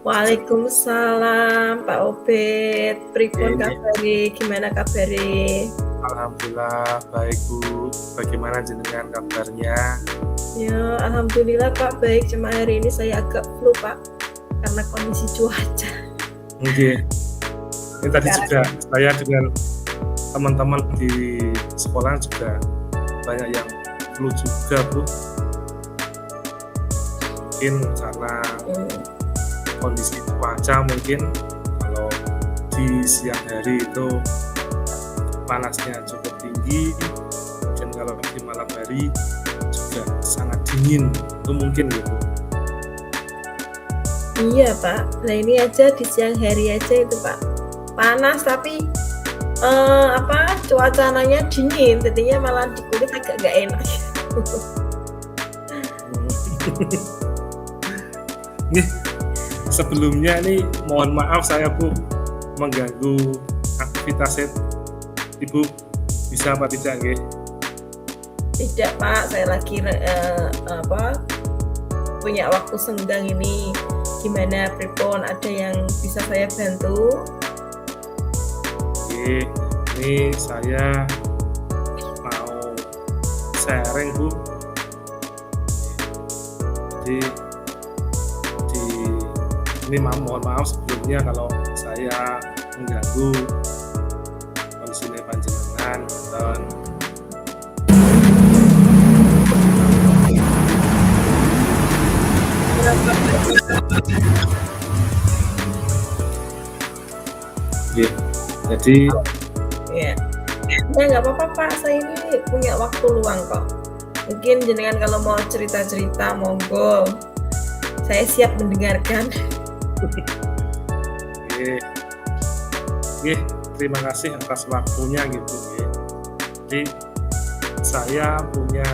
Waalaikumsalam Pak Obed. Pripun Oke, kabari? Gimana kabari? alhamdulillah baik Bu. Bagaimana jenengan kabarnya? Ya, alhamdulillah Pak baik. Cuma hari ini saya agak flu Pak karena kondisi cuaca. Oke. Ini tadi Sekarang juga saya dengan teman-teman di sekolah juga banyak yang flu juga Bu. Mungkin karena kondisi cuaca mungkin kalau di siang hari itu panasnya cukup tinggi dan kalau di malam hari juga sangat dingin. Itu mungkin gitu. iya Pak. Nah ini aja di siang hari aja itu Pak panas tapi cuacanya dingin, jadinya malah di kulit agak gak enak. Nih, sebelumnya nih mohon maaf saya Bu mengganggu aktivitas Ibu, bisa apa tidak nggih? Tidak Pak, saya lagi punya waktu senggang ini. Gimana pripun, ada yang bisa saya bantu? Oke, ini saya mau sharing Bu. Jadi ini mohon maaf sebelumnya kalau saya mengganggu kondisi panjenengan dan jadi Ya, nggak apa-apa Pak, saya ini punya waktu luang kok. Mungkin jenengan kalau mau cerita-cerita, monggo. Saya siap mendengarkan. terima kasih atas waktunya gitu. Jadi saya punya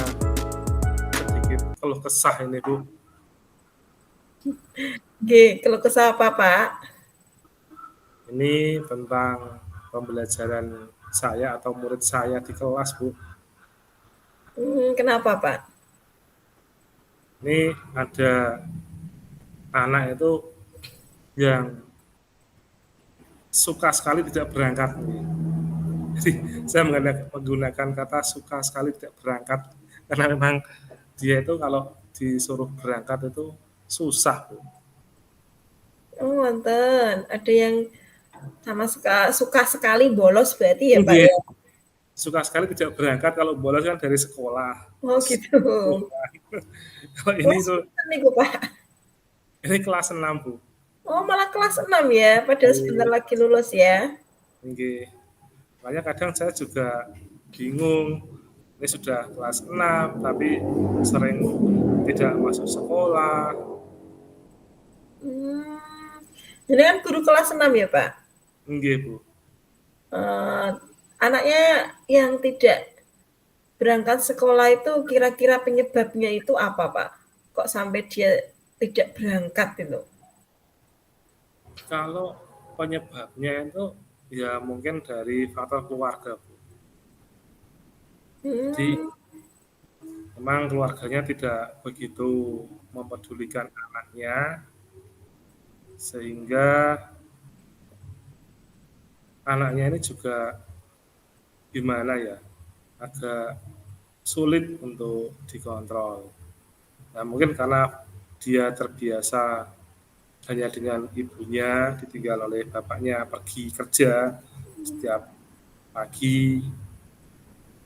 sedikit keluh kesah ini Bu. Kalau kesah apa Pak? Ini tentang pembelajaran saya atau murid saya di kelas Bu. Kenapa Pak? Ini ada anak itu yang suka sekali tidak berangkat. Jadi saya menggunakan kata suka sekali tidak berangkat karena memang dia itu kalau disuruh berangkat itu susah Bu. Oh, wonten. Ada yang suka sekali bolos berarti ya Pak Iya, ya? suka sekali tidak berangkat kalau bolos kan dari sekolah. Oh gitu. Kalau ini Kelas tuh berapa nih Pak? ini kelas 6 Bu. Oh malah kelas 6 ya, padahal sebentar lagi lulus ya. Oke. Makanya kadang saya juga bingung. Ini sudah kelas 6 tapi sering tidak masuk sekolah. Jadi kan guru kelas 6 ya Pak? Nggih Bu. Anaknya yang tidak berangkat sekolah itu kira-kira penyebabnya itu apa Pak? Kok sampai dia tidak berangkat itu? Kalau penyebabnya itu ya mungkin dari faktor keluarga Bu. Jadi memang keluarganya tidak begitu mempedulikan anaknya sehingga anaknya ini juga gimana ya, agak sulit untuk dikontrol. Nah mungkin karena dia terbiasa hanya dengan ibunya, ditinggal oleh bapaknya pergi kerja setiap pagi,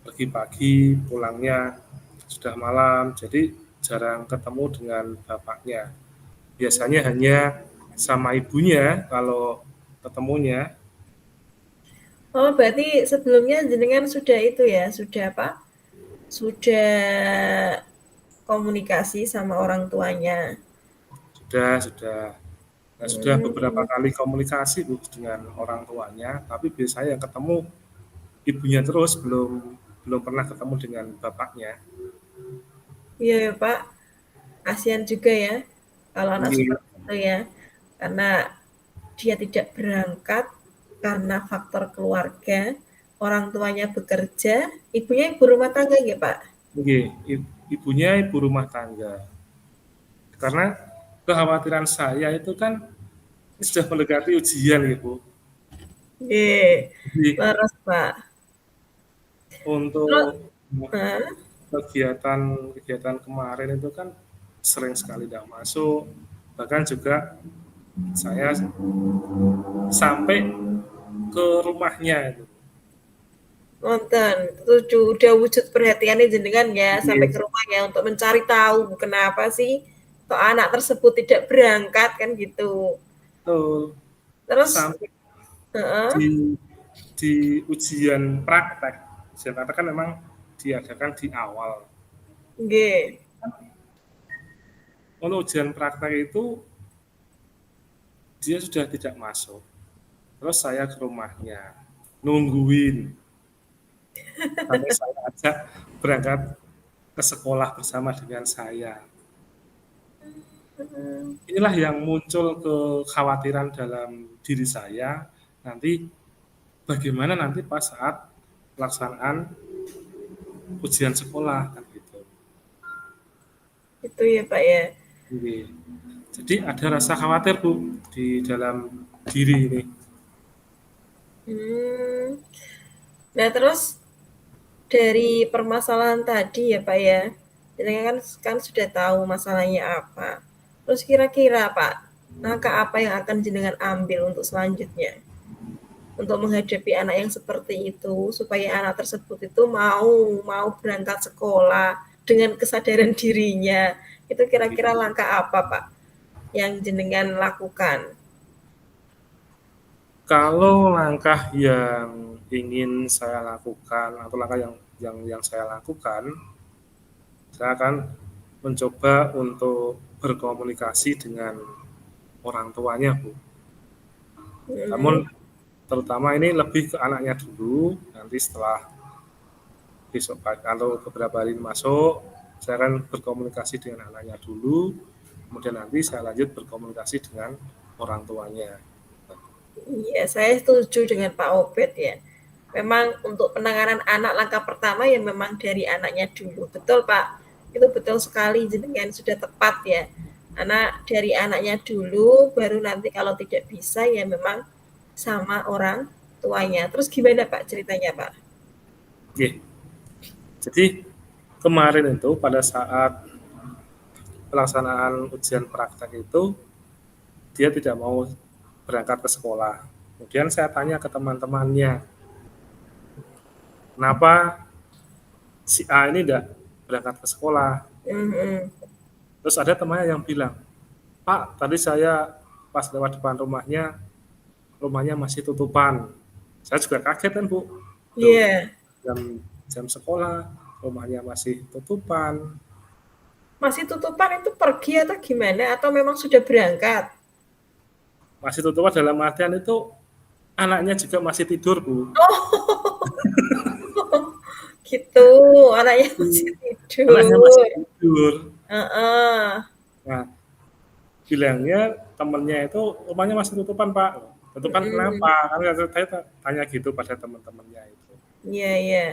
pergi pagi, pulangnya sudah malam, jadi jarang ketemu dengan bapaknya. Biasanya hanya sama ibunya kalau ketemunya. Oh berarti sebelumnya jenengan sudah itu ya, sudah apa? Sudah komunikasi sama orang tuanya. Sudah. Nah, sudah beberapa kali komunikasi Bu dengan orang tuanya, tapi biasanya yang ketemu ibunya terus, belum pernah ketemu dengan bapaknya. Iya ya Pak, kasihan juga ya kalau anak Iya, seperti itu ya, karena dia tidak berangkat karena faktor keluarga, orang tuanya bekerja, ibunya ibu rumah tangga ya Pak? iya, ibunya ibu rumah tangga. Karena kekhawatiran saya itu kan sudah mendekati ujian ya Bu. Nggih, Jadi leres, Pak. Terus untuk heeh, kegiatan kemarin itu kan sering sekali tidak masuk, bahkan juga saya sampai ke rumahnya itu. wonten. Setuju, udah wujud perhatiannya jenengan ya sampai ke Iya, rumah ya untuk mencari tahu kenapa sih kok anak tersebut tidak berangkat kan gitu. betul. Terus Sampai heeh, di ujian praktek kan memang diadakan di awal. nggih. Kalau ujian praktek itu dia sudah tidak masuk. Terus saya ke rumahnya, nungguin sampai saya ajak berangkat ke sekolah bersama dengan saya. Mhm. Inilah yang muncul kekhawatiran dalam diri saya, nanti bagaimana nanti pas saat pelaksanaan ujian sekolah kan gitu. Itu ya, Pak, ya. Oke. Jadi ada rasa khawatir Bu di dalam diri ini. Mmm. Nah, terus dari permasalahan tadi ya, Pak, ya, jenengan kan sudah tahu masalahnya apa. Terus kira-kira, Pak, langkah apa yang akan jenengan ambil untuk selanjutnya? Untuk menghadapi anak yang seperti itu, supaya anak tersebut itu mau berangkat sekolah dengan kesadaran dirinya. Itu kira-kira langkah apa, Pak, yang jenengan lakukan? Kalau langkah yang ingin saya lakukan atau langkah yang saya lakukan, saya akan mencoba untuk berkomunikasi dengan orang tuanya, Bu. Namun Mhm. terutama ini lebih ke anaknya dulu, nanti setelah besok pagi atau beberapa hari masuk, saya akan berkomunikasi dengan anaknya dulu, kemudian nanti saya lanjut berkomunikasi dengan orang tuanya. Iya, saya setuju dengan Pak Obed ya. Memang untuk penanganan anak langkah pertama ya memang dari anaknya dulu. Betul, Pak. Itu betul sekali jenengan sudah tepat ya. Anak dari anaknya dulu baru nanti kalau tidak bisa ya memang sama orang tuanya. Terus gimana Pak ceritanya, Pak? Oke, jadi kemarin itu pada saat pelaksanaan ujian praktek itu dia tidak mau berangkat ke sekolah. Kemudian saya tanya ke teman-temannya, kenapa si A ini tidak berangkat ke sekolah? Mhm. Terus ada temannya yang bilang, Pak, tadi saya pas lewat depan rumahnya, rumahnya masih tutupan. Saya juga kaget kan Bu, tuh Iya. jam jam sekolah, rumahnya masih tutupan. Masih tutupan itu pergi atau gimana? Atau memang sudah berangkat? Masih tutupan dalam artian itu anaknya juga masih tidur Bu. Oh, gitu. Anaknya masih Anaknya masih tidur. tidur. Heeh. Nah, bilangnya temennya itu rumahnya masih tutupan Pak. Tutupan Mhm. kenapa? Karena saya tanya gitu pada teman-temannya itu. Iya, iya.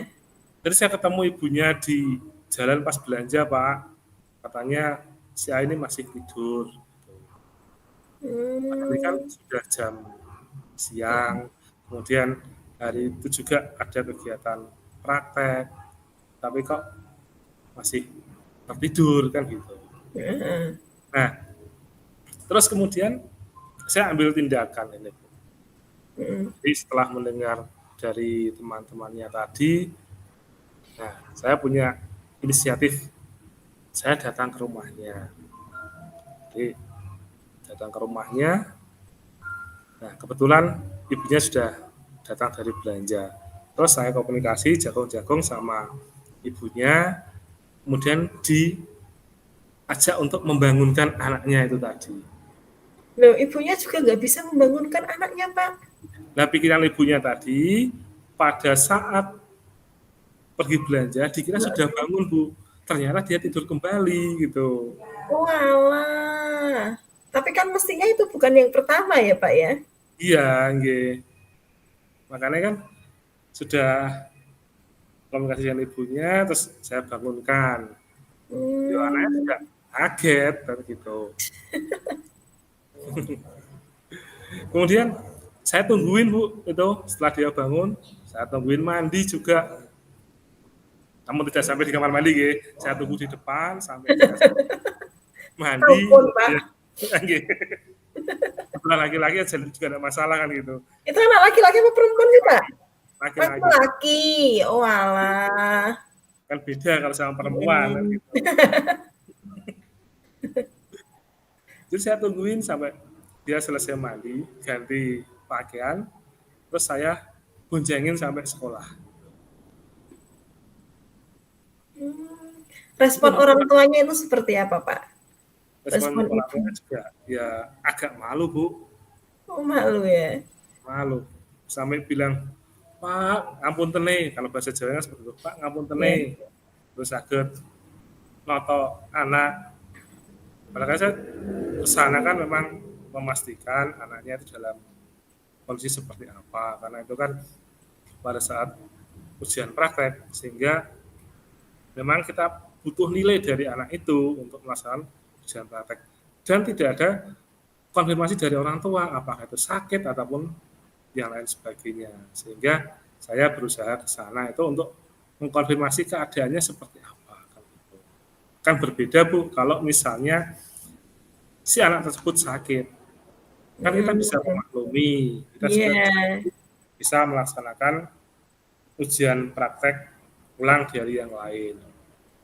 Jadi saya ketemu ibunya di jalan pas belanja Pak. Katanya si A ini masih tidur. Padahal ini kan Mmm, sudah jam siang. Kemudian hari itu juga ada kegiatan praktek. Tapi kok masih tertidur kan gitu. heeh, Nah, terus kemudian saya ambil tindakan ini. mhm. Jadi setelah mendengar dari teman-temannya tadi, nah saya punya inisiatif, saya datang ke rumahnya. Jadi datang ke rumahnya, nah kebetulan ibunya sudah datang dari belanja. Terus saya komunikasi jagung-jagung sama ibunya, kemudian diajak untuk membangunkan anaknya itu tadi. Loh, ibunya juga nggak bisa membangunkan anaknya, Pak? Nah pikiran ibunya tadi, pada saat pergi belanja dikira sudah Heeh. bangun Bu, ternyata dia tidur kembali gitu. Oalah. Tapi kan mestinya itu bukan yang pertama ya, Pak, ya? Iya nggih, makanya kan sudah komunikasi dengan ibunya terus saya bangunkan. Ya anaknya juga Mmm, kaget dan gitu. Kemudian saya tungguin Bu itu setelah dia bangun, saya tungguin mandi juga. Namun tidak sampai di kamar mandi, gitu. Saya tunggu di depan sampai dia mandi. Ampun, Pak. Ya, setelah laki-laki juga ada masalah kan gitu. Itu anak laki-laki apa perempuan sih, Pak? Laki-laki. Laki-laki. Oh alah. Kan beda kalau sama perempuan kan gitu. Jadi saya tungguin sampai dia selesai mandi, ganti pakaian, terus saya boncengin sampai sekolah. Respon orang tuanya itu seperti apa, Pak? Respon orang tuanya juga ya agak malu, Bu. Oh, malu ya? Malu. Sampai bilang, Pak, ngampun teneh. Kalau bahasa Jawanya seperti itu, Pak, ngampun teneh. Terus agak noto anak. Padahal saya kesana kan memang memastikan anaknya itu dalam kondisi seperti apa. Karena itu kan pada saat ujian praktek, sehingga memang kita butuh nilai dari anak itu untuk melaksanakan ujian praktek. Dan tidak ada konfirmasi dari orang tua, apakah itu sakit ataupun yang lain sebagainya. Sehingga saya berusaha ke sana itu untuk mengkonfirmasi keadaannya seperti apa. Kan berbeda Bu, kalau misalnya si anak tersebut sakit, kan kita bisa memaklumi, kita juga bisa melaksanakan ujian praktek ulang dari yang lain.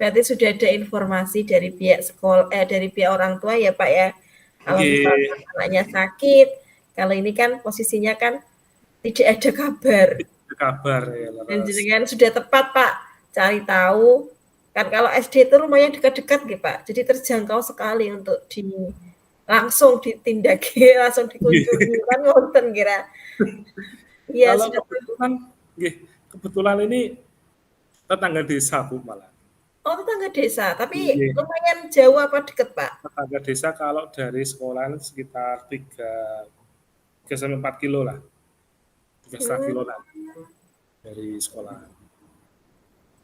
Berarti sudah ada informasi dari pihak sekolah, dari pihak orang tua ya Pak ya. Kalau misalkan anaknya sakit, kalau ini kan posisinya kan tidak ada kabar. Kabar ya. Dan jenengan sudah tepat Pak cari tahu. Kan kalau SD itu rumahnya dekat-dekat gitu Pak. Jadi terjangkau sekali untuk langsung ditindaki, langsung dikunjungi kan ngonten kira. Iya, kalau kebetulan ini tetangga desa Bu malah. Oh, tetangga desa, tapi lumayan jauh apa deket Pak? Tetangga desa kalau dari sekolah sekitar 3-4 kilo lah. 3,5 kilo lah dari sekolah.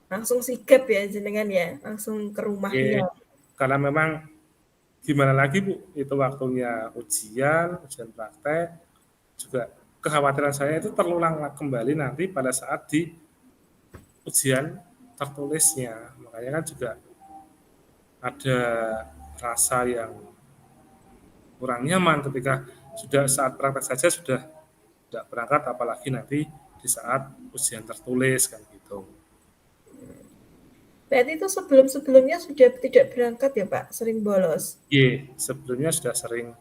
Langsung sigap ya jenengan ya, langsung ke rumahnya. Karena memang gimana lagi Bu, itu waktunya ujian praktek, juga kekhawatiran saya itu terulang kembali nanti pada saat di ujian tertulisnya. Makanya kan juga ada rasa yang kurang nyaman ketika sudah saat praktek saja sudah tidak berangkat, apalagi nanti di saat ujian tertulis kan gitu. Berarti itu sebelum-sebelumnya sudah tidak berangkat ya Pak, sering bolos? Iya, sebelumnya sudah sering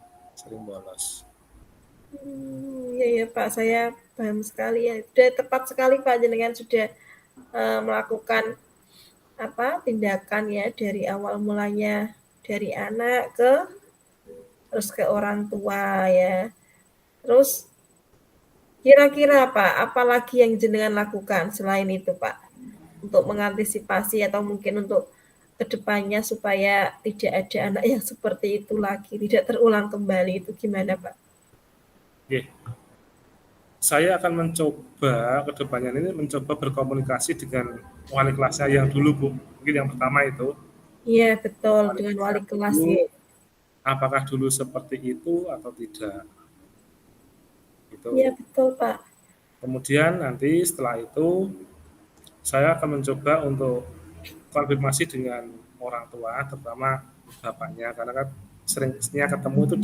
bolos. Iya ya Pak, saya paham sekali ya. Sudah tepat sekali Pak, jenengan sudah melakukan tindakan ya dari awal mulanya dari anak terus ke orang tua ya. Terus kira-kira Pak, apalagi yang jenengan lakukan selain itu Pak? Untuk mengantisipasi atau mungkin untuk kedepannya supaya tidak ada anak yang seperti itu lagi, tidak terulang kembali, itu gimana Pak? Oke. Saya akan mencoba kedepannya ini mencoba berkomunikasi dengan wali kelasnya yang dulu Bu, mungkin yang pertama itu. Iya betul, dengan wali kelas ya. Apakah dulu seperti itu atau tidak? Gitu. Iya betul Pak. Kemudian nanti setelah itu saya akan mencoba untuk konfirmasi dengan orang tua, terutama bapaknya, karena kan seringnya ketemu itu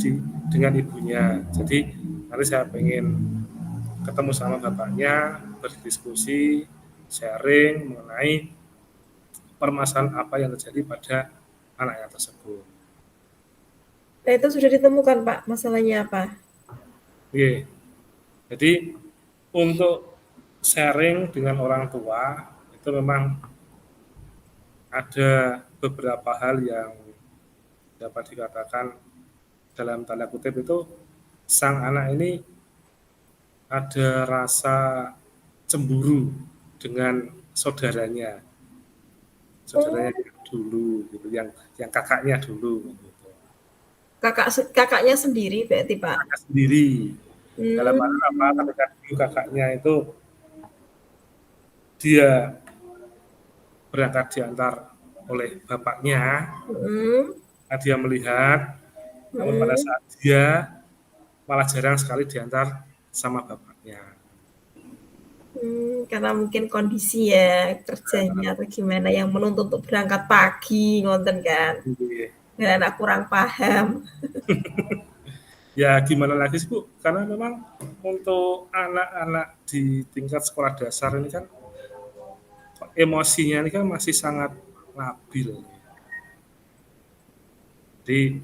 dengan ibunya. Jadi nanti saya pengen ketemu sama bapaknya, berdiskusi, sharing mengenai permasalahan apa yang terjadi pada anaknya tersebut. Nah, itu sudah ditemukan Pak, masalahnya apa? Oke. Jadi untuk sharing dengan orang tua itu memang ada beberapa hal yang dapat dikatakan dalam tanda kutip itu sang anak ini ada rasa cemburu dengan saudaranya dulu gitu, yang kakaknya dulu gitu. Kakaknya sendiri berarti Pak? Kakak sendiri. Dalam hal apa, ketika dulu kakaknya itu dia berangkat diantar oleh bapaknya, dia melihat, namun pada Mhm. saat dia malah jarang sekali diantar sama bapaknya. Karena mungkin kondisi ya, kerjanya atau gimana yang menuntut untuk berangkat pagi ngoten kan, Nggih. dan anak kurang paham. Ya gimana lagi sih Bu, karena memang untuk anak-anak di tingkat sekolah dasar ini kan emosinya ini kan masih sangat labil. Jadi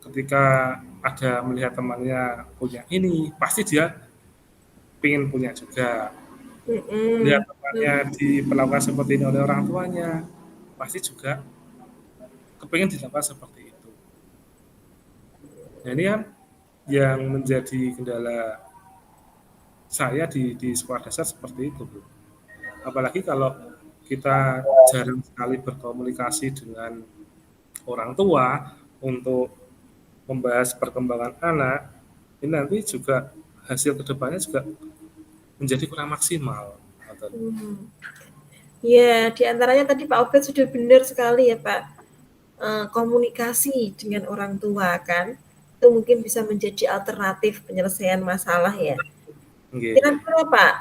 ketika ada melihat temannya punya ini, pasti dia pengen punya juga. Melihat Mhm. temannya diperlakukan seperti ini oleh orang tuanya, pasti juga kepengen dilakukan seperti itu. Nah ini kan yang menjadi kendala saya di sekolah dasar seperti itu, Bu. Apalagi kalau kita jarang sekali berkomunikasi dengan orang tua untuk membahas perkembangan anak, ini nanti juga hasil kedepannya juga menjadi kurang maksimal. Mmm. Ya, di antaranya tadi Pak Obed sudah benar sekali ya Pak, komunikasi dengan orang tua kan, itu mungkin bisa menjadi alternatif penyelesaian masalah ya. Nggih. Kira-kira Pak,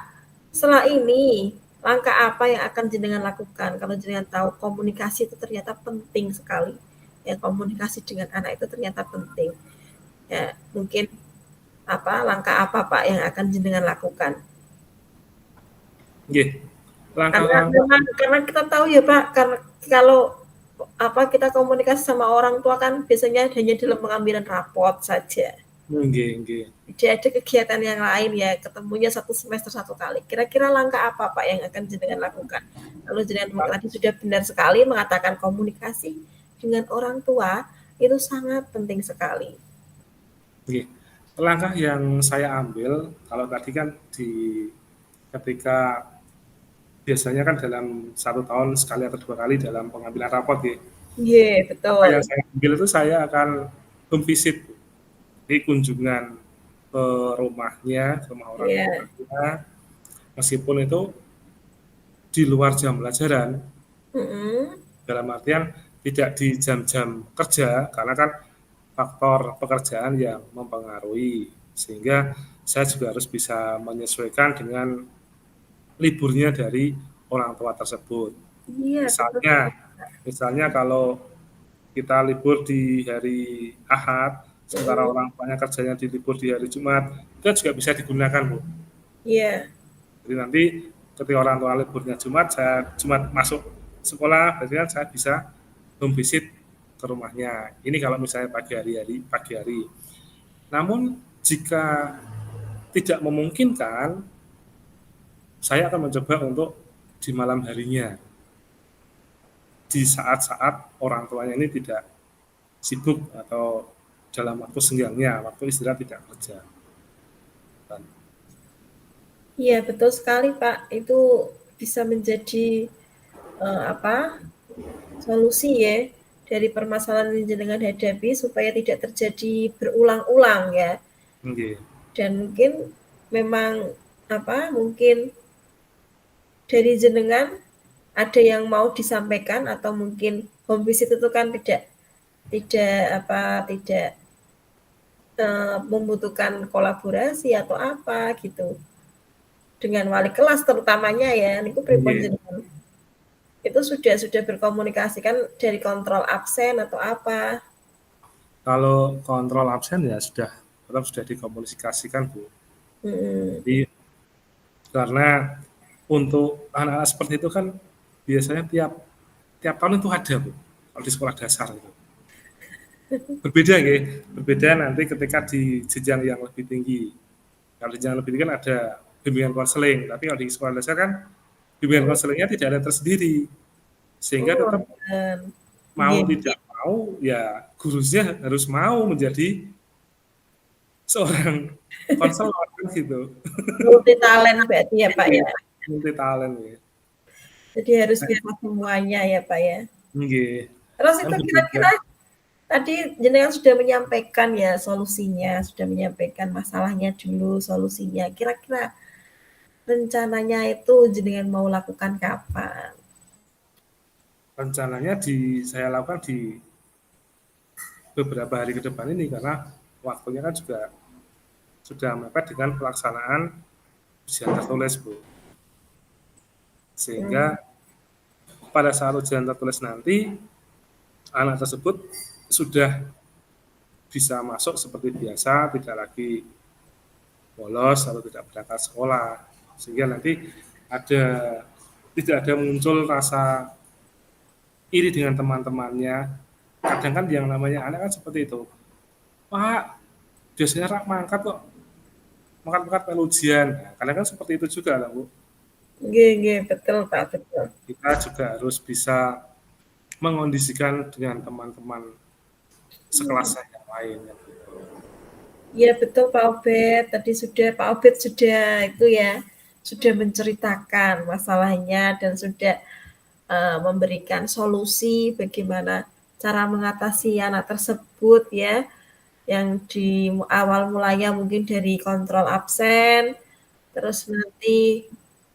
setelah ini langkah apa yang akan jenengan lakukan kalau jenengan tahu komunikasi itu ternyata penting sekali, ya komunikasi dengan anak itu ternyata penting. Ya, mungkin apa, langkah apa Pak yang akan jenengan lakukan? Nggih. Karena Langkah-langkah memang karena kita tahu ya Pak, karena kalau apa kita komunikasi sama orang tua kan biasanya hanya dalam pengambilan raport saja. nggih nggih. Tidak ada kegiatan yang lain ya, ketemunya satu semester satu kali. Kira-kira langkah apa Pak yang akan jenengan lakukan? Kalau jenengan tadi sudah benar sekali mengatakan komunikasi dengan orang tua itu sangat penting sekali. Nggih. Langkah yang saya ambil kalau tadi kan ketika biasanya kan dalam 1 tahun sekali atau 2 kali dalam pengambilan raport nggih. Iya, Apa betul. yang saya ambil itu saya akan home visit, jadi kunjungan ke rumah orang Iya. tuanya, meskipun itu di luar jam pelajaran, Mm-mm. dalam artian tidak di jam-jam kerja, karena kan faktor pekerjaan yang mempengaruhi, sehingga saya juga harus bisa menyesuaikan dengan liburnya dari orang tua tersebut. Iya, betul. Misalnya, misalnya kalau kita libur di hari Ahad, sementara Mm-mm. orang tuanya kerjanya di libur di hari Jumat, itu juga bisa digunakan, Bu. Iya. Jadi nanti ketika orang tua liburnya Jumat, saya Jumat masuk sekolah, berarti kan saya bisa home visit ke rumahnya. Ini kalau misalnya pagi hari. Namun jika tidak memungkinkan, saya akan mencoba untuk di malam harinya, di saat-saat orang tuanya ini tidak sibuk atau dalam waktu senggangnya, waktu istirahat tidak kerja. Iya, betul sekali, Pak. Itu bisa menjadi apa? Solusi ya dari permasalahan yang jenengan hadapi supaya tidak terjadi berulang-ulang ya. Oke. Dan mungkin memang apa? Mungkin dari jenengan ada yang mau disampaikan atau mungkin home visit itu kan tidak apa tidak membutuhkan kolaborasi atau apa gitu dengan wali kelas terutamanya ya niku pripun Oke. jenengan itu sudah berkomunikasi kan dari kontrol absen atau apa. Kalau kontrol absen ya sudah dikomunikasikan, Bu. Hmm. Jadi karena untuk anak-anak seperti itu kan biasanya tiap tiap tahun itu ada, Bu. Kalau di sekolah dasar itu. Berbeda nggih, berbeda nanti ketika di jenjang yang lebih tinggi. Kalau di jenjang lebih tinggi kan ada bimbingan konseling, tapi kalau di sekolah dasar kan bimbingan Hmm. konselingnya tidak ada tersendiri. Sehingga Oh, tetap mau iya, tidak mau ya gurunya harus mau menjadi seorang konselor kan gitu. multi talent berarti ya Pak ya. Multi talent ya. Jadi harus bisa semuanya ya Pak ya. Nggih. Terus Kan itu berbeda. kira-kira tadi jenengan sudah menyampaikan ya solusinya, sudah menyampaikan masalahnya dulu, solusinya. Kira-kira rencananya itu jenengan mau lakukan kapan? Rencananya saya lakukan di beberapa hari ke depan ini, karena waktunya kan juga sudah mepet dengan pelaksanaan ujian tertulis, Bu. Hmm. Sehingga pada saat ujian tertulis nanti, anak tersebut sudah bisa masuk seperti biasa, tidak lagi bolos atau tidak berangkat sekolah, sehingga nanti ada tidak ada muncul rasa iri dengan teman-temannya. Kadang kan yang namanya anak kan seperti itu, Pak, biasanya rak mangkat kok, mangkat-mangkat melu ujian. Nah, kadang kan seperti itu juga lah, Bu. Nggih, nggih, betul Pak, betul. Kita juga harus bisa mengondisikan dengan teman-teman sekelasnya yang lain. Iya betul Pak Obed, tadi sudah Pak Obed sudah itu ya, sudah menceritakan masalahnya dan sudah memberikan solusi bagaimana cara mengatasi anak tersebut ya, yang di awal mulanya mungkin dari kontrol absen, terus nanti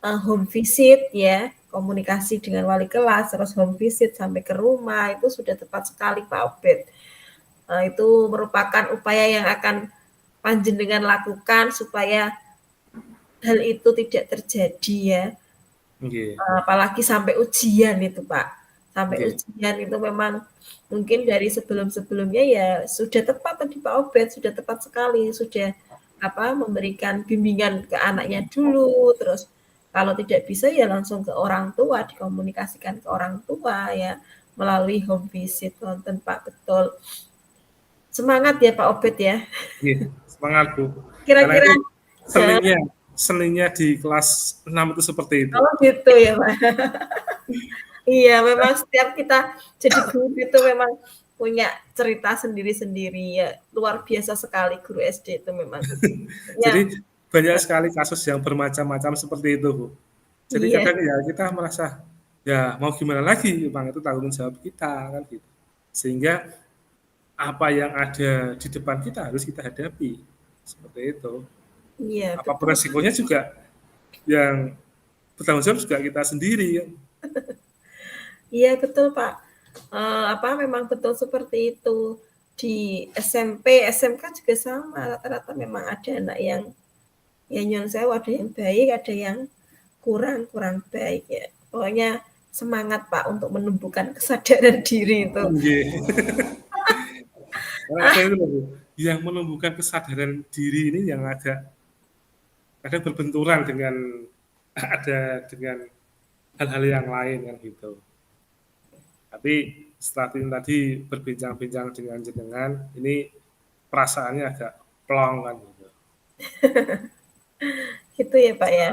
home visit ya, komunikasi dengan wali kelas, terus home visit sampai ke rumah, itu sudah tepat sekali Pak Obed. Itu merupakan upaya yang akan panjenengan lakukan supaya hal itu tidak terjadi ya. Nggih, Apalagi sampai ujian itu Pak. Sampai nggih, ujian itu memang mungkin dari sebelum-sebelumnya ya sudah tepat tadi Pak Obed, sudah tepat sekali, sudah memberikan bimbingan ke anaknya dulu, terus kalau tidak bisa ya langsung ke orang tua, dikomunikasikan ke orang tua ya melalui home visit, nonton Pak, betul. Semangat ya Pak Obed ya. nggih, semangat, Bu. Karena Kira-kira itu seninya seninya di kelas 6 itu seperti itu. oh gitu ya Pak. Iya, memang setiap kita jadi guru itu memang punya cerita sendiri-sendiri ya. Luar biasa sekali guru SD itu memang. Ya, Jadi banyak sekali kasus yang bermacam-macam seperti itu, Bu. Jadi iya, kadang ya kita merasa, ya mau gimana lagi, memang itu tanggung jawab kita kan gitu. Sehingga apa yang ada di depan kita harus kita hadapi. Seperti itu. iya Apapun betul. resikonya juga yang bertanggung jawab juga kita sendiri kan. Iya betul Pak. Memang betul seperti itu. Di SMP, SMK juga sama. Rata-rata memang ada anak yang ya nyon sewu, ada yang baik, ada yang kurang kurang baik ya. Pokoknya semangat Pak untuk menumbuhkan kesadaran diri itu. Nggih. Karena ada itu loh, Bu, yang menumbuhkan kesadaran diri ini yang agak kadang berbenturan dengan dengan hal-hal yang lain kan gitu. Tapi setelah ini tadi berbincang-bincang dengan jenengan, ini perasaannya agak plong kan gitu. Gitu ya Pak ya.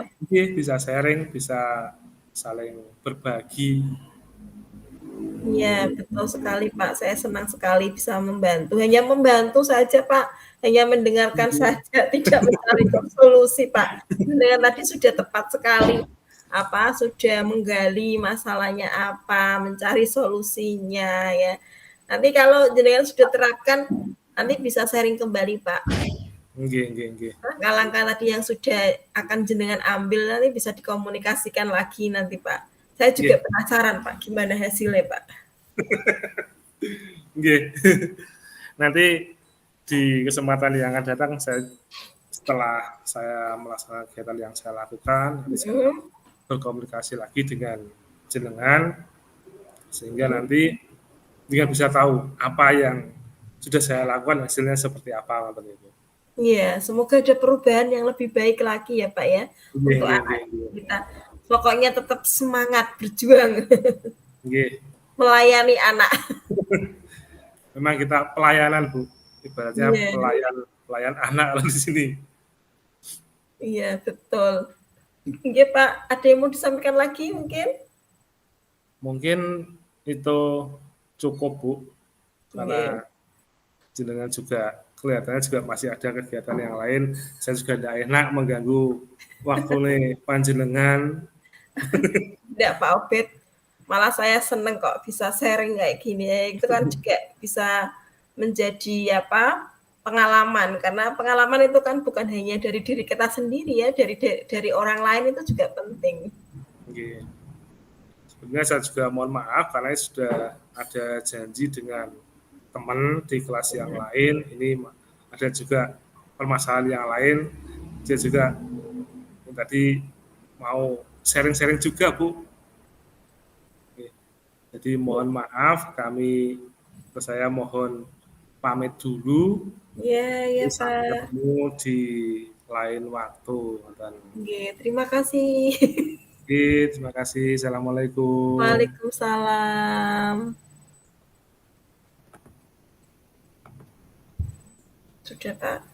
Bisa sharing, bisa saling berbagi. Iya, betul sekali Pak. Saya senang sekali bisa membantu. Hanya membantu saja Pak. Hanya mendengarkan saja, tidak mencari solusi Pak. Dengan tadi sudah tepat sekali. Sudah menggali masalahnya apa, mencari solusinya ya. Nanti kalau jenengan sudah terapkan, nanti bisa sharing kembali Pak. Nggih, nggih, nggih. Langkah-langkah tadi yang sudah akan jenengan ambil nanti bisa dikomunikasikan lagi nanti Pak. Saya juga Nggih, penasaran Pak, gimana hasilnya Pak. nggih. Nanti di kesempatan yang akan datang setelah saya melaksanakan kegiatan yang saya lakukan, nanti saya akan berkomunikasi lagi dengan jenengan sehingga nanti dengan bisa tahu apa yang sudah saya lakukan hasilnya seperti apa itu. Iya, semoga ada perubahan yang lebih baik lagi ya Pak ya Nggih, untuk nggih, anak nggih, kita. Pokoknya tetap semangat berjuang nggih. melayani anak. Memang kita pelayanan, Bu. Ibaratnya Iya, pelayan anak lah di sini. iya betul. Iya Pak, ada yang mau disampaikan lagi mungkin? Mungkin itu cukup, Bu, Iya, karena jenengan juga kelihatannya juga masih ada kegiatan yang lain. Saya juga tidak enak mengganggu waktu nih panjenengan. tidak Pak Obed. Malah saya seneng kok bisa sharing kayak gini. Itu kan juga bisa menjadi pengalaman karena pengalaman itu kan bukan hanya dari diri kita sendiri ya, dari orang lain itu juga penting. Oke. Sebenarnya saya juga mohon maaf karena sudah ada janji dengan teman di kelas yang lain, ini ada juga permasalahan yang lain, dia juga tadi mau sharing-sharing juga, Bu. Oke. Jadi mohon maaf, saya mohon pamit dulu. Iya, iya, Sampai Pak. ketemu di lain waktu. Dan Oke, terima kasih. terima kasih. Assalamualaikum. Waalaikumsalam. Sudah, Pak.